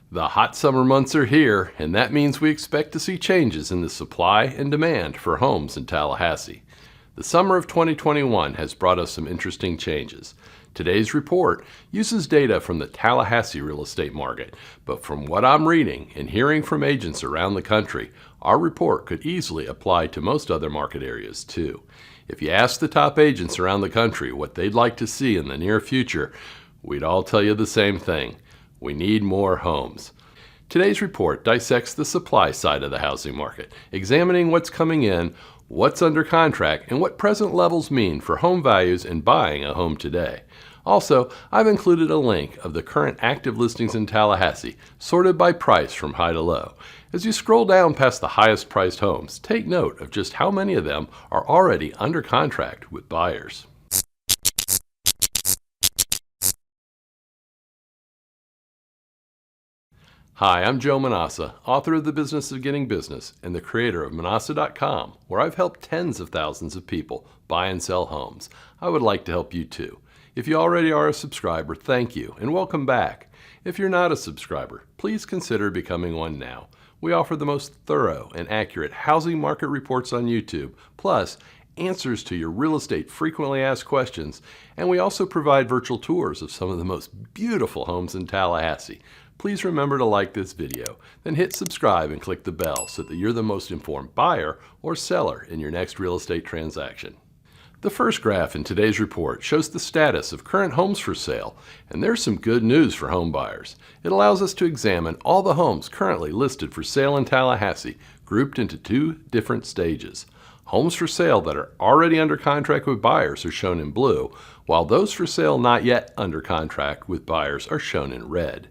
The hot summer months are here, and that means we expect to see changes in the supply and demand for homes in Tallahassee. The summer of 2021 has brought us some interesting changes. Today's report uses data from the Tallahassee real estate market, but from what I'm reading and hearing from agents around the country, our report could easily apply to most other market areas too. If you ask the top agents around the country what they'd like to see in the near future, we'd all tell you the same thing. We need more homes. Today's report dissects the supply side of the housing market, examining what's coming in, what's under contract, and what present levels mean for home values and buying a home today. Also, I've included a link of the current active listings in Tallahassee, sorted by price from high to low. As you scroll down past the highest priced homes, take note of just how many of them are already under contract with buyers. Hi, I'm Joe Manausa, author of The Business of Getting Business and the creator of Manausa.com, where I've helped tens of thousands of people buy and sell homes. I would like to help you too. If you already are a subscriber, thank you and welcome back. If you're not a subscriber, please consider becoming one now. We offer the most thorough and accurate housing market reports on YouTube, plus answers to your real estate frequently asked questions, and we also provide virtual tours of some of the most beautiful homes in Tallahassee. Please remember to like this video, then hit subscribe and click the bell so that you're the most informed buyer or seller in your next real estate transaction. The first graph in today's report shows the status of current homes for sale, and there's some good news for home buyers. It allows us to examine all the homes currently listed for sale in Tallahassee, grouped into two different stages. Homes for sale that are already under contract with buyers are shown in blue, while those for sale not yet under contract with buyers are shown in red.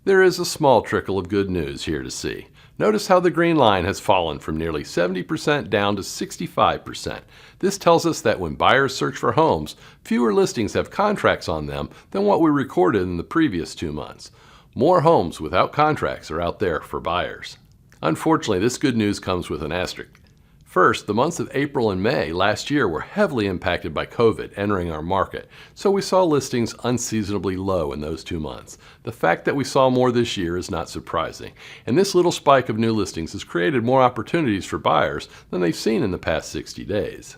There is a small trickle of good news here to see. Notice how the green line has fallen from nearly 70% down to 65%. This tells us that when buyers search for homes, fewer listings have contracts on them than what we recorded in the previous 2 months. More homes without contracts are out there for buyers. Unfortunately, this good news comes with an asterisk. First, the months of April and May last year were heavily impacted by COVID entering our market, so we saw listings unseasonably low in those 2 months. The fact that we saw more this year is not surprising, and this little spike of new listings has created more opportunities for buyers than they've seen in the past 60 days.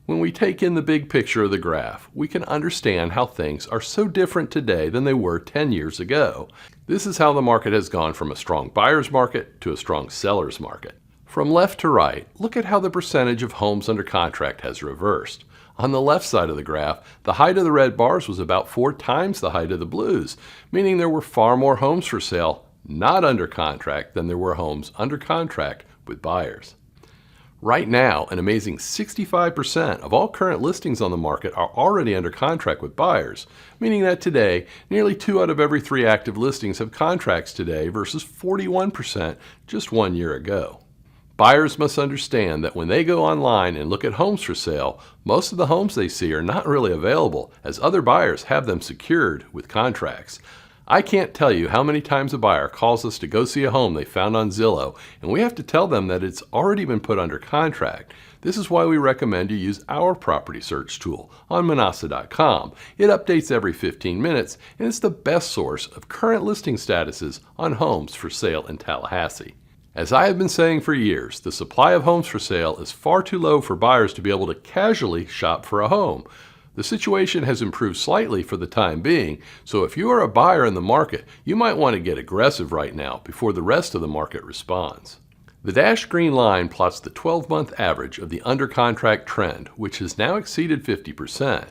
When we take in the big picture of the graph, we can understand how things are so different today than they were 10 years ago. This is how the market has gone from a strong buyer's market to a strong seller's market. From left to right, look at how the percentage of homes under contract has reversed. On the left side of the graph, the height of the red bars was about 4 times the height of the blues, meaning there were far more homes for sale not under contract than there were homes under contract with buyers. Right now, an amazing 65% of all current listings on the market are already under contract with buyers, meaning that today, nearly 2 out of every 3 active listings have contracts today versus 41% just 1 year ago. Buyers must understand that when they go online and look at homes for sale, most of the homes they see are not really available, as other buyers have them secured with contracts. I can't tell you how many times a buyer calls us to go see a home they found on Zillow, and we have to tell them that it's already been put under contract. This is why we recommend you use our property search tool on Manausa.com. It updates every 15 minutes, and it's the best source of current listing statuses on homes for sale in Tallahassee. As I have been saying for years, the supply of homes for sale is far too low for buyers to be able to casually shop for a home. The situation has improved slightly for the time being, so if you are a buyer in the market, you might want to get aggressive right now before the rest of the market responds. The dashed green line plots the 12-month average of the under contract trend, which has now exceeded 50%.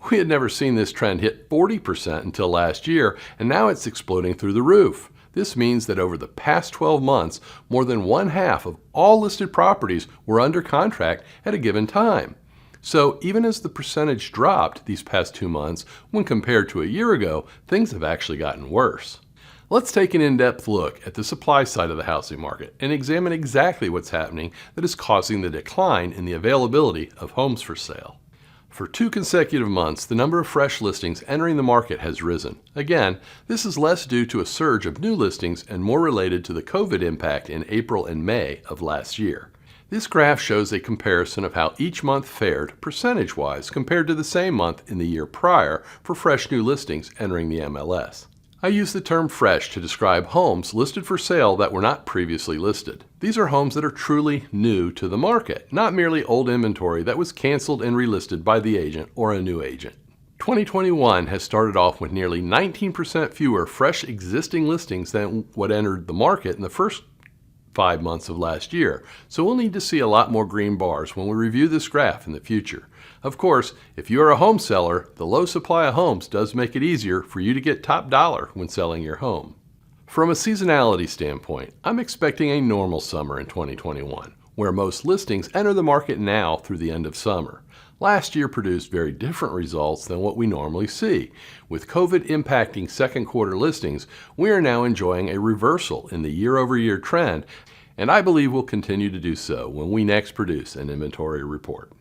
We had never seen this trend hit 40% until last year, and now it's exploding through the roof. This means that over the past 12 months, more than 1/2 of all listed properties were under contract at a given time. So even as the percentage dropped these past 2 months, when compared to a year ago, things have actually gotten worse. Let's take an in-depth look at the supply side of the housing market and examine exactly what's happening that is causing the decline in the availability of homes for sale. For 2 consecutive months, the number of fresh listings entering the market has risen. Again, this is less due to a surge of new listings and more related to the COVID impact in April and May of last year. This graph shows a comparison of how each month fared percentage-wise compared to the same month in the year prior for fresh new listings entering the MLS. I use the term fresh to describe homes listed for sale that were not previously listed. These are homes that are truly new to the market, not merely old inventory that was canceled and relisted by the agent or a new agent. 2021 has started off with nearly 19% fewer fresh existing listings than what entered the market in the first 5 months of last year, so we'll need to see a lot more green bars when we review this graph in the future. Of course, if you are a home seller, the low supply of homes does make it easier for you to get top dollar when selling your home. From a seasonality standpoint, I'm expecting a normal summer in 2021, where most listings enter the market now through the end of summer. Last year produced very different results than what we normally see. With COVID impacting second quarter listings, we are now enjoying a reversal in the year-over-year trend, and I believe will continue to do so when we next produce an inventory report.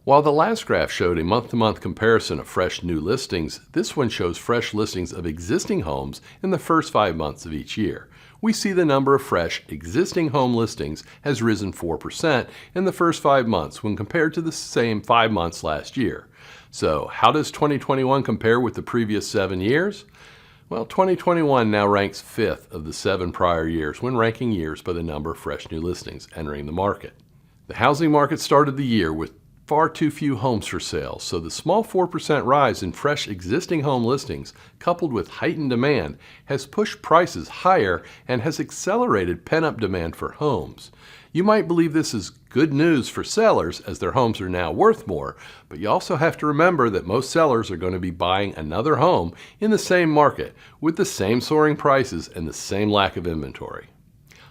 While the last graph showed a month-to-month comparison of fresh new listings, this one shows fresh listings of existing homes in the first 5 months of each year. We see the number of fresh existing home listings has risen 4% in the first 5 months when compared to the same 5 months last year. So how does 2021 compare with the previous 7 years? Well, 2021 now ranks 5th of the 7 prior years when ranking years by the number of fresh new listings entering the market. The housing market started the year with far too few homes for sale, so the small 4% rise in fresh existing home listings, coupled with heightened demand, has pushed prices higher and has accelerated pent-up demand for homes. You might believe this is good news for sellers as their homes are now worth more, but you also have to remember that most sellers are going to be buying another home in the same market with the same soaring prices and the same lack of inventory.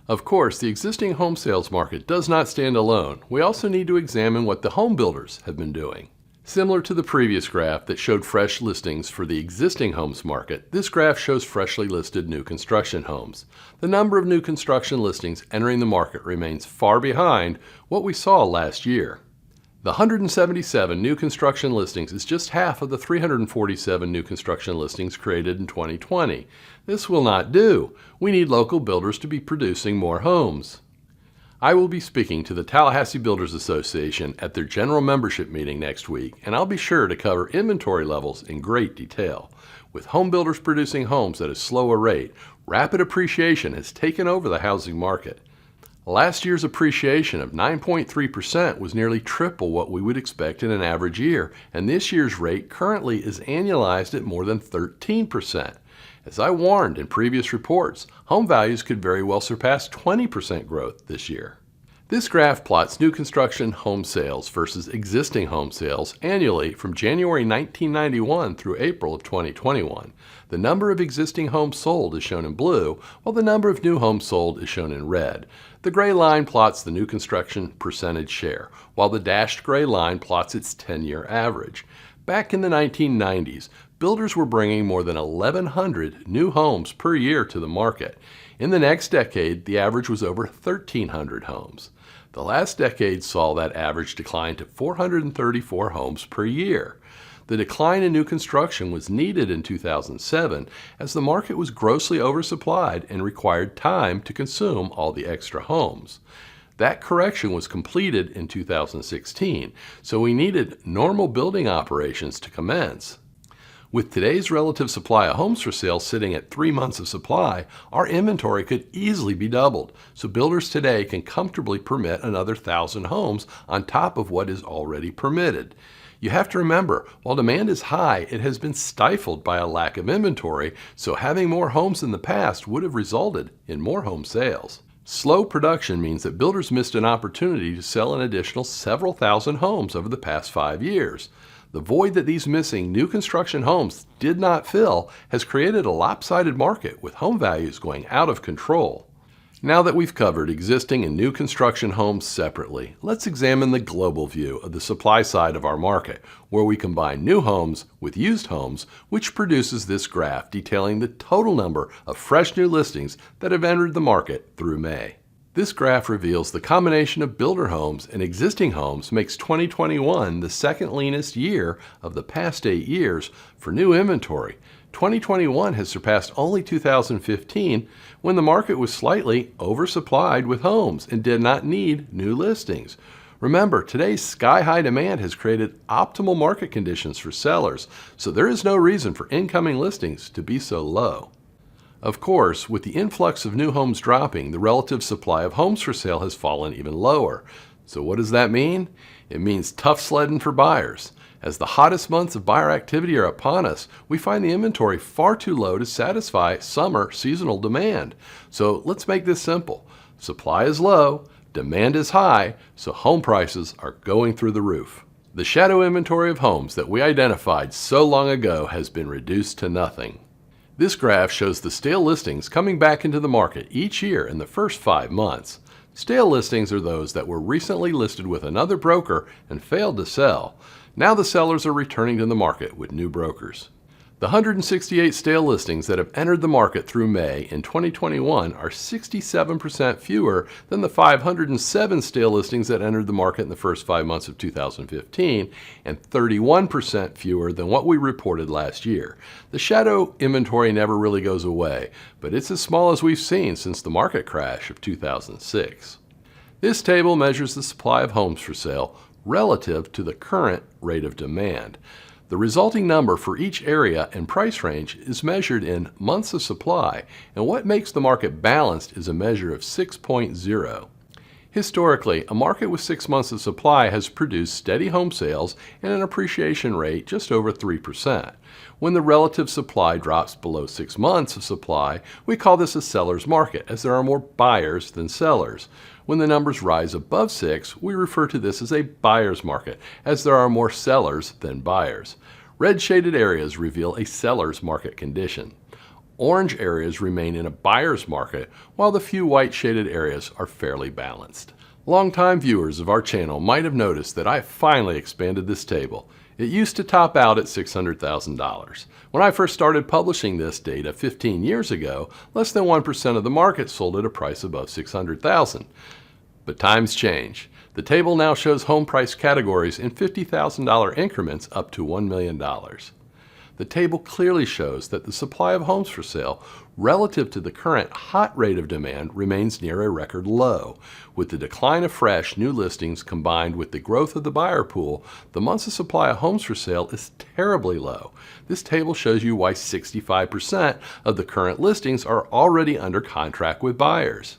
Of course, the existing home sales market does not stand alone. We also need to examine what the home builders have been doing. Similar to the previous graph that showed fresh listings for the existing homes market, this graph shows freshly listed new construction homes. The number of new construction listings entering the market remains far behind what we saw last year. The 177 new construction listings is just half of the 347 new construction listings created in 2020. This will not do. We need local builders to be producing more homes. I will be speaking to the Tallahassee Builders Association at their general membership meeting next week, and I'll be sure to cover inventory levels in great detail. With home builders producing homes at a slower rate, rapid appreciation has taken over the housing market. Last year's appreciation of 9.3% was nearly triple what we would expect in an average year, and this year's rate currently is annualized at more than 13%. As I warned in previous reports, home values could very well surpass 20% growth this year. This graph plots new construction home sales versus existing home sales annually from January 1991 through April of 2021. The number of existing homes sold is shown in blue, while the number of new homes sold is shown in red. The gray line plots the new construction percentage share, while the dashed gray line plots its 10-year average. Back in the 1990s, builders were bringing more than 1,100 new homes per year to the market. In the next decade, the average was over 1,300 homes. The last decade saw that average decline to 434 homes per year. The decline in new construction was needed in 2007 as the market was grossly oversupplied and required time to consume all the extra homes. That correction was completed in 2016, so we needed normal building operations to commence. With today's relative supply of homes for sale sitting at 3 months of supply, our inventory could easily be doubled, so builders today can comfortably permit another 1,000 homes on top of what is already permitted. You have to remember, while demand is high, it has been stifled by a lack of inventory, so having more homes in the past would have resulted in more home sales. Slow production means that builders missed an opportunity to sell an additional several thousand homes over the past 5 years. The void that these missing new construction homes did not fill has created a lopsided market with home values going out of control. Now that we've covered existing and new construction homes separately, let's examine the global view of the supply side of our market, where we combine new homes with used homes, which produces this graph detailing the total number of fresh new listings that have entered the market through May. This graph reveals the combination of builder homes and existing homes makes 2021 the second leanest year of the past 8 years for new inventory. 2021 has surpassed only 2015 when the market was slightly oversupplied with homes and did not need new listings. Remember, today's sky-high demand has created optimal market conditions for sellers, so there is no reason for incoming listings to be so low. Of course, with the influx of new homes dropping, the relative supply of homes for sale has fallen even lower. So what does that mean? It means tough sledding for buyers. As the hottest months of buyer activity are upon us, we find the inventory far too low to satisfy summer seasonal demand. So let's make this simple. Supply is low, demand is high, so home prices are going through the roof. The shadow inventory of homes that we identified so long ago has been reduced to nothing. This graph shows the stale listings coming back into the market each year in the first 5 months. Stale listings are those that were recently listed with another broker and failed to sell. Now the sellers are returning to the market with new brokers. The 168 stale listings that have entered the market through May in 2021 are 67% fewer than the 507 stale listings that entered the market in the first 5 months of 2015 and 31% fewer than what we reported last year. The shadow inventory never really goes away, but it's as small as we've seen since the market crash of 2006. This table measures the supply of homes for sale relative to the current rate of demand. The resulting number for each area and price range is measured in months of supply, and what makes the market balanced is a measure of 6.0. Historically, a market with 6 months of supply has produced steady home sales and an appreciation rate just over 3%. When the relative supply drops below 6 months of supply, we call this a seller's market, as there are more buyers than sellers. When the numbers rise above 6, we refer to this as a buyer's market, as there are more sellers than buyers. Red shaded areas reveal a seller's market condition. Orange areas remain in a buyer's market, while the few white shaded areas are fairly balanced. Longtime viewers of our channel might have noticed that I finally expanded this table. It used to top out at $600,000. When I first started publishing this data 15 years ago, less than 1% of the market sold at a price above $600,000. But times change. The table now shows home price categories in $50,000 increments up to $1 million. The table clearly shows that the supply of homes for sale relative to the current hot rate of demand remains near a record low. With the decline of fresh new listings combined with the growth of the buyer pool, the months of supply of homes for sale is terribly low. This table shows you why 65% of the current listings are already under contract with buyers.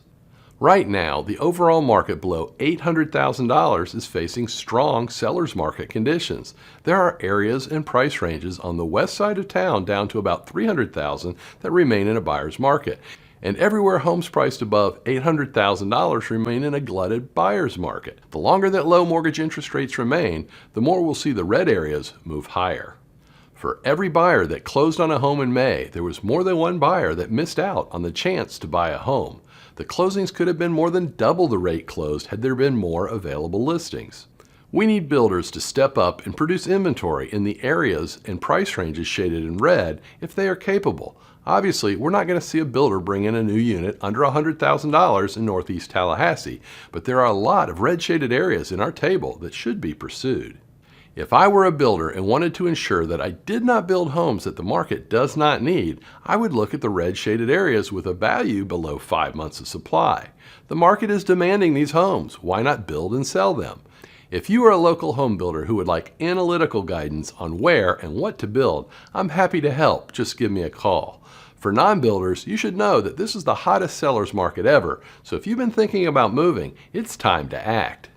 Right now, the overall market below $800,000 is facing strong seller's market conditions. There are areas and price ranges on the west side of town down to about $300,000 that remain in a buyer's market. And everywhere homes priced above $800,000 remain in a glutted buyer's market. The longer that low mortgage interest rates remain, the more we'll see the red areas move higher. For every buyer that closed on a home in May, there was more than one buyer that missed out on the chance to buy a home. The closings could have been more than double the rate closed had there been more available listings. We need builders to step up and produce inventory in the areas and price ranges shaded in red if they are capable. Obviously, we're not going to see a builder bring in a new unit under $100,000 in Northeast Tallahassee, but there are a lot of red shaded areas in our table that should be pursued. If I were a builder and wanted to ensure that I did not build homes that the market does not need, I would look at the red shaded areas with a value below 5 months of supply. The market is demanding these homes. Why not build and sell them? If you are a local home builder who would like analytical guidance on where and what to build, I'm happy to help. Just give me a call. For non-builders, you should know that this is the hottest seller's market ever, so if you've been thinking about moving, it's time to act.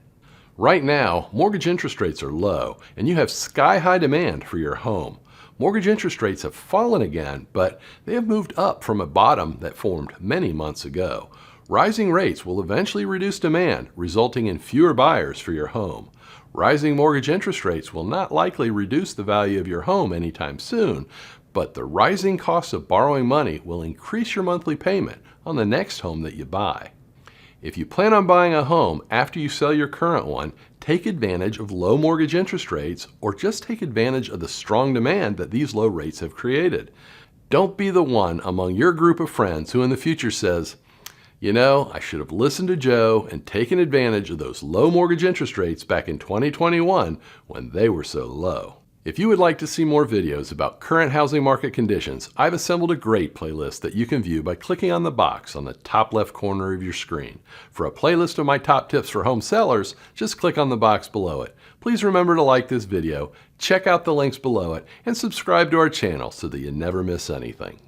Right now, mortgage interest rates are low, and you have sky-high demand for your home. Mortgage interest rates have fallen again, but they have moved up from a bottom that formed many months ago. Rising rates will eventually reduce demand, resulting in fewer buyers for your home. Rising mortgage interest rates will not likely reduce the value of your home anytime soon, but the rising cost of borrowing money will increase your monthly payment on the next home that you buy. If you plan on buying a home after you sell your current one, take advantage of low mortgage interest rates or just take advantage of the strong demand that these low rates have created. Don't be the one among your group of friends who in the future says, "You know, I should have listened to Joe and taken advantage of those low mortgage interest rates back in 2021 when they were so low." If you would like to see more videos about current housing market conditions, I've assembled a great playlist that you can view by clicking on the box on the top left corner of your screen. For a playlist of my top tips for home sellers, just click on the box below it. Please remember to like this video, check out the links below it, and subscribe to our channel so that you never miss anything.